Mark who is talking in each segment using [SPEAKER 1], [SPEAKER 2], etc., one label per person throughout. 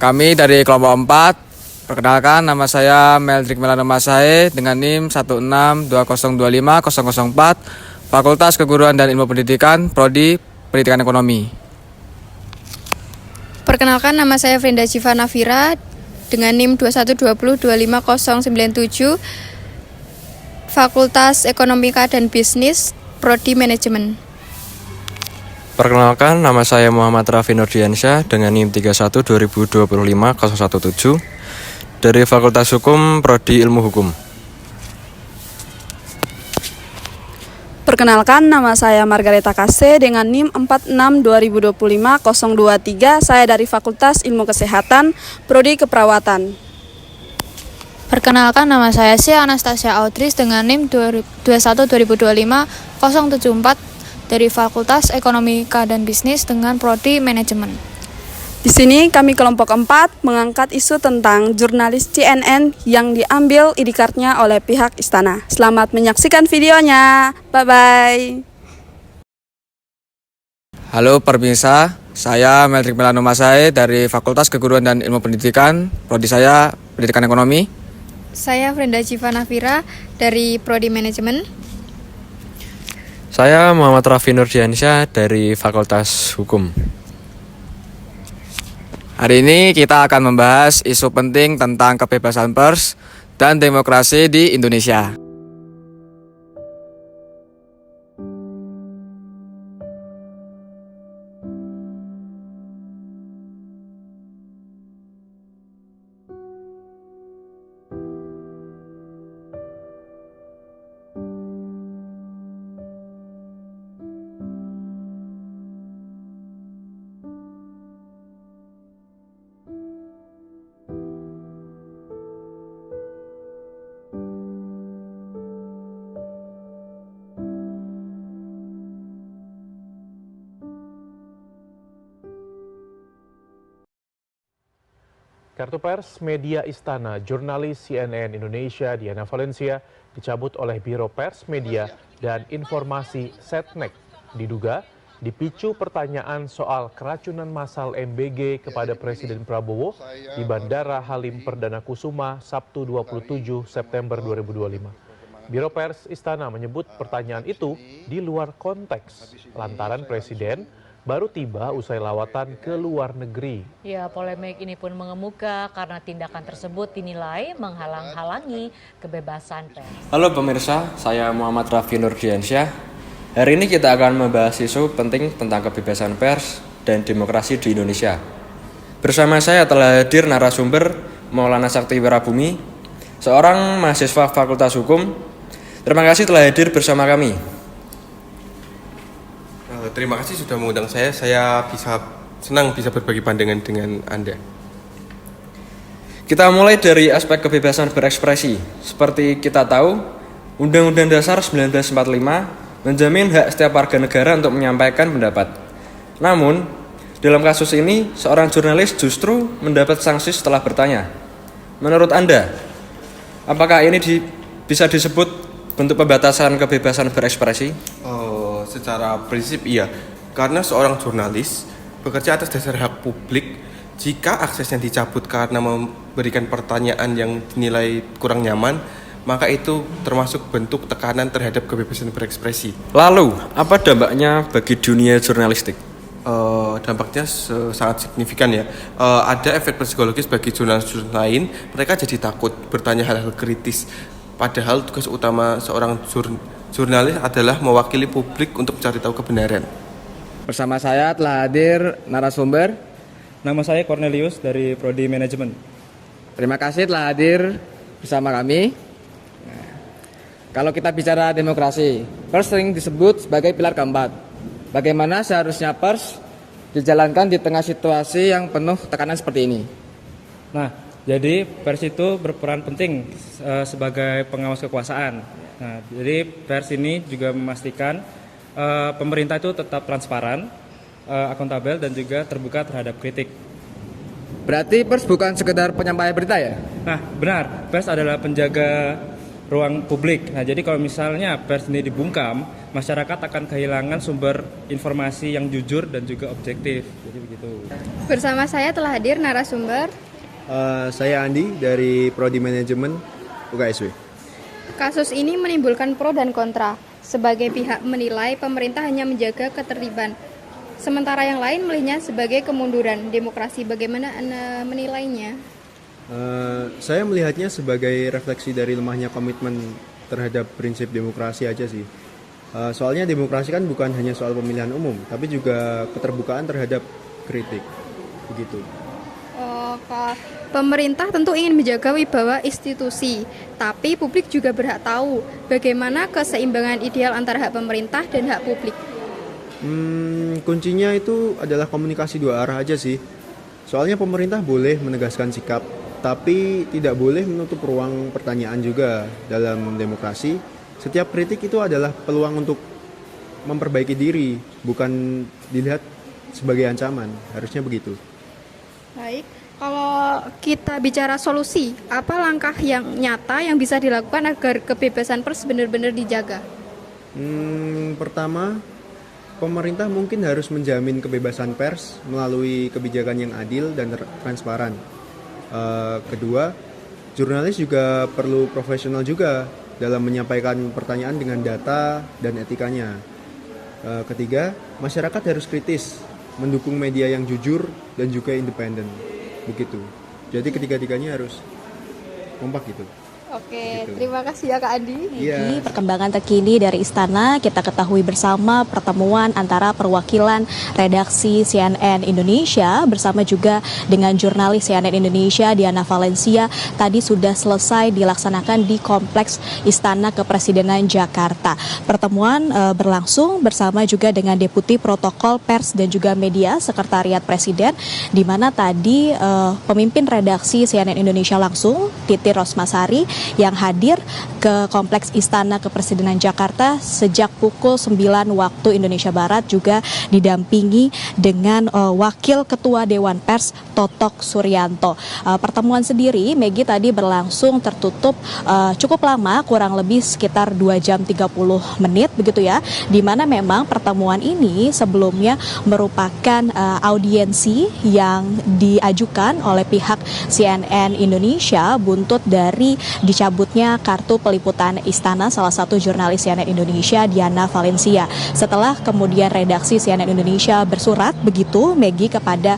[SPEAKER 1] Kami dari kelompok 4. Perkenalkan, nama saya Meldrik Melano Masae dengan NIM 162025004, Fakultas Keguruan dan Ilmu Pendidikan, Prodi Pendidikan Ekonomi.
[SPEAKER 2] Perkenalkan, nama saya Frenda Jiva Nafira dengan NIM 212025097, Fakultas Ekonomika dan Bisnis, Prodi Manajemen.
[SPEAKER 3] Perkenalkan, nama saya Muhammad Raffi Nurdiansyah dengan NIM 31 2025 017 dari Fakultas Hukum, Prodi Ilmu Hukum.
[SPEAKER 4] Perkenalkan, nama saya Margareta Kase dengan NIM 46 2025 023. Saya dari Fakultas Ilmu Kesehatan, Prodi Keperawatan.
[SPEAKER 5] Perkenalkan, nama saya Sia Anastasia Audris dengan NIM 21 2025 074 dari Fakultas Ekonomika dan Bisnis dengan Prodi Manajemen.
[SPEAKER 4] Di sini kami kelompok 4 mengangkat isu tentang jurnalis CNN yang diambil ID card-nya oleh pihak istana. Selamat menyaksikan videonya. Bye-bye.
[SPEAKER 1] Halo pemirsa, saya Meldrik Melano Masae dari Fakultas Keguruan dan Ilmu Pendidikan, Prodi saya Pendidikan Ekonomi.
[SPEAKER 2] Saya Frenda Jiva Nafira dari Prodi Manajemen.
[SPEAKER 3] Saya Muhammad Raffi Nurdiansyah dari Fakultas Hukum.
[SPEAKER 1] Hari ini kita akan membahas isu penting tentang kebebasan pers dan demokrasi di Indonesia.
[SPEAKER 6] Kartu pers media Istana, jurnalis CNN Indonesia Diana Valencia dicabut oleh Biro Pers Media dan Informasi Setnek. Diduga dipicu pertanyaan soal keracunan massal MBG kepada Presiden Prabowo di Bandara Halim Perdana Kusuma Sabtu 27 September 2025. Biro Pers Istana menyebut pertanyaan itu di luar konteks lantaran Presiden baru tiba usai lawatan ke luar negeri.
[SPEAKER 7] Ya, polemik ini pun mengemuka karena tindakan tersebut dinilai menghalang-halangi kebebasan pers.
[SPEAKER 3] Halo pemirsa, saya Muhammad Raffi Nurdiansyah. Hari ini kita akan membahas isu penting tentang kebebasan pers dan demokrasi di Indonesia. Bersama saya telah hadir narasumber Maulana Sakti Wirabumi, seorang mahasiswa Fakultas Hukum. Terima kasih telah hadir bersama kami.
[SPEAKER 8] Terima kasih sudah mengundang saya. Saya senang bisa berbagi pandangan dengan Anda.
[SPEAKER 3] Kita mulai dari aspek kebebasan berekspresi. Seperti kita tahu, Undang-Undang Dasar 1945 menjamin hak setiap warga negara untuk menyampaikan pendapat. Namun, dalam kasus ini, seorang jurnalis justru mendapat sanksi setelah bertanya. Menurut Anda, apakah ini bisa disebut bentuk pembatasan kebebasan berekspresi?
[SPEAKER 8] Secara prinsip iya, karena seorang jurnalis bekerja atas dasar hak publik. Jika aksesnya dicabut karena memberikan pertanyaan yang dinilai kurang nyaman, maka itu termasuk bentuk tekanan terhadap kebebasan berekspresi.
[SPEAKER 3] Lalu, apa dampaknya bagi dunia jurnalistik?
[SPEAKER 8] Dampaknya sangat signifikan ya. Ada efek psikologis bagi jurnalis lain, mereka jadi takut bertanya hal-hal kritis. Padahal tugas utama seorang jurnalis adalah mewakili publik untuk mencari tahu kebenaran.
[SPEAKER 1] Bersama saya telah hadir narasumber.
[SPEAKER 9] Nama saya Cornelius dari Prodi Manajemen.
[SPEAKER 1] Terima kasih telah hadir bersama kami. Kalau kita bicara demokrasi, pers sering disebut sebagai pilar keempat. Bagaimana seharusnya pers dijalankan di tengah situasi yang penuh tekanan seperti ini?
[SPEAKER 9] Nah, jadi pers itu berperan penting sebagai pengawas kekuasaan. Nah, jadi pers ini juga memastikan pemerintah itu tetap transparan, akuntabel dan juga terbuka terhadap kritik.
[SPEAKER 1] Berarti pers bukan sekedar penyampaian berita ya?
[SPEAKER 9] Nah, benar. Pers adalah penjaga ruang publik. Nah, jadi kalau misalnya pers ini dibungkam, masyarakat akan kehilangan sumber informasi yang jujur dan juga objektif. Jadi begitu.
[SPEAKER 2] Bersama saya telah hadir narasumber.
[SPEAKER 10] Saya Andi dari Prodi Manajemen UKSW.
[SPEAKER 2] Kasus ini menimbulkan pro dan kontra. Sebagai pihak menilai pemerintah hanya menjaga ketertiban, sementara yang lain melihatnya sebagai kemunduran demokrasi. Bagaimana Anda menilainya?
[SPEAKER 10] Saya melihatnya sebagai refleksi dari lemahnya komitmen terhadap prinsip demokrasi aja sih. Soalnya demokrasi kan bukan hanya soal pemilihan umum, tapi juga keterbukaan terhadap kritik, begitu.
[SPEAKER 2] Pemerintah tentu ingin menjaga wibawa institusi, tapi publik juga berhak tahu bagaimana keseimbangan ideal antara hak pemerintah dan hak publik.
[SPEAKER 10] Kuncinya itu adalah komunikasi dua arah aja sih. Soalnya pemerintah boleh menegaskan sikap, tapi tidak boleh menutup ruang pertanyaan juga. Dalam demokrasi, setiap kritik itu adalah peluang untuk memperbaiki diri, bukan dilihat sebagai ancaman. Harusnya begitu.
[SPEAKER 2] Baik, kalau kita bicara solusi, apa langkah yang nyata yang bisa dilakukan agar kebebasan pers benar-benar dijaga?
[SPEAKER 10] Pertama, pemerintah mungkin harus menjamin kebebasan pers melalui kebijakan yang adil dan transparan. Kedua, jurnalis juga perlu profesional juga dalam menyampaikan pertanyaan dengan data dan etikanya. Ketiga, masyarakat harus kritis, mendukung media yang jujur dan juga independen. Begitu. Jadi ketiga-tiganya harus kompak gitu.
[SPEAKER 2] Oke, terima kasih ya Kak Andi.
[SPEAKER 11] Di perkembangan terkini dari Istana, kita ketahui bersama pertemuan antara perwakilan redaksi CNN Indonesia bersama juga dengan jurnalis CNN Indonesia Diana Valencia tadi sudah selesai dilaksanakan di Kompleks Istana Kepresidenan Jakarta. Pertemuan berlangsung bersama juga dengan Deputi Protokol Pers dan juga Media Sekretariat Presiden, di mana tadi pemimpin redaksi CNN Indonesia langsung, Titi Rosmasari, yang hadir ke Kompleks Istana Kepresidenan Jakarta sejak pukul 9 waktu Indonesia Barat, juga didampingi dengan Wakil Ketua Dewan Pers Totok Suryanto. Pertemuan sendiri, Megi, tadi berlangsung tertutup cukup lama, kurang lebih sekitar 2 jam 30 menit begitu ya, di mana memang pertemuan ini sebelumnya merupakan audiensi yang diajukan oleh pihak CNN Indonesia buntut dari dicabutnya kartu peliputan Istana salah satu jurnalis CNN Indonesia Diana Valencia. Setelah kemudian redaksi CNN Indonesia bersurat begitu, Megi, kepada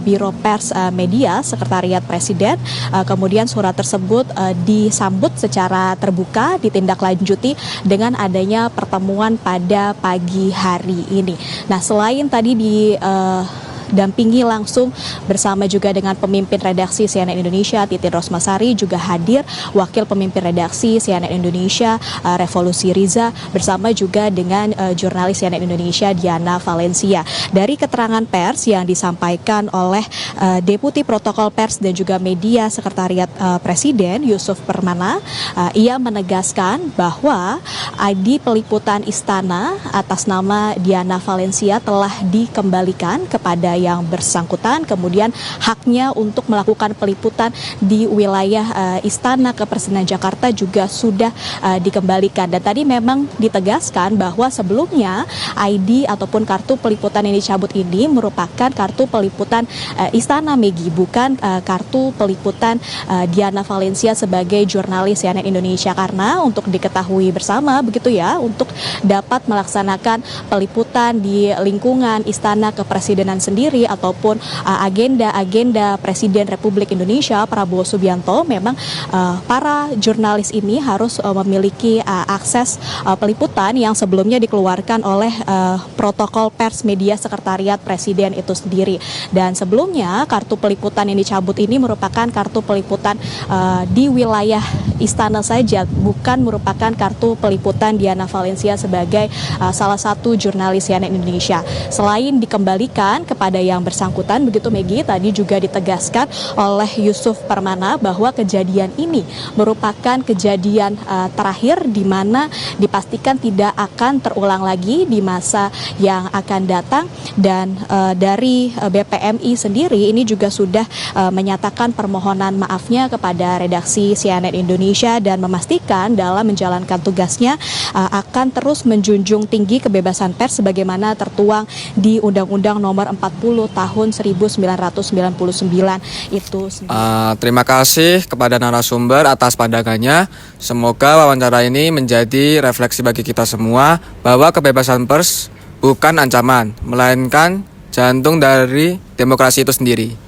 [SPEAKER 11] Biro Pers Media Sekretariat Presiden, kemudian surat tersebut disambut secara terbuka, ditindaklanjuti dengan adanya pertemuan pada pagi hari ini. Nah, selain tadi dampingi langsung bersama juga dengan pemimpin redaksi CNN Indonesia Titi Rosmasari, juga hadir wakil pemimpin redaksi CNN Indonesia Revolusi Riza bersama juga dengan jurnalis CNN Indonesia Diana Valencia. Dari keterangan pers yang disampaikan oleh Deputi Protokol Pers dan juga Media Sekretariat Presiden Yusuf Permana, ia menegaskan bahwa ID peliputan Istana atas nama Diana Valencia telah dikembalikan kepada yang bersangkutan, kemudian haknya untuk melakukan peliputan di wilayah Istana Kepresidenan Jakarta juga sudah dikembalikan. Dan tadi memang ditegaskan bahwa sebelumnya ID ataupun kartu peliputan yang dicabut ini merupakan kartu peliputan Istana, Megi, bukan kartu peliputan Diana Valencia sebagai jurnalis CNN Indonesia, karena untuk diketahui bersama begitu ya, untuk dapat melaksanakan peliputan di lingkungan Istana Kepresidenan sendiri ataupun agenda-agenda Presiden Republik Indonesia Prabowo Subianto, memang para jurnalis ini harus memiliki akses peliputan yang sebelumnya dikeluarkan oleh Protokol Pers Media Sekretariat Presiden itu sendiri. Dan sebelumnya kartu peliputan yang dicabut ini merupakan kartu peliputan di wilayah Istana saja, bukan merupakan kartu peliputan Diana Valencia sebagai salah satu jurnalis CNN Indonesia. Selain dikembalikan kepada yang bersangkutan begitu, Megi, tadi juga ditegaskan oleh Yusuf Permana bahwa kejadian ini merupakan kejadian terakhir di mana dipastikan tidak akan terulang lagi di masa yang akan datang. Dan dari BPMI sendiri ini juga sudah menyatakan permohonan maafnya kepada redaksi CNN Indonesia Indonesia dan memastikan dalam menjalankan tugasnya akan terus menjunjung tinggi kebebasan pers sebagaimana tertuang di Undang-Undang Nomor 40 Tahun 1999 itu.
[SPEAKER 1] Terima kasih kepada narasumber atas pandangannya. Semoga wawancara ini menjadi refleksi bagi kita semua bahwa kebebasan pers bukan ancaman, melainkan jantung dari demokrasi itu sendiri.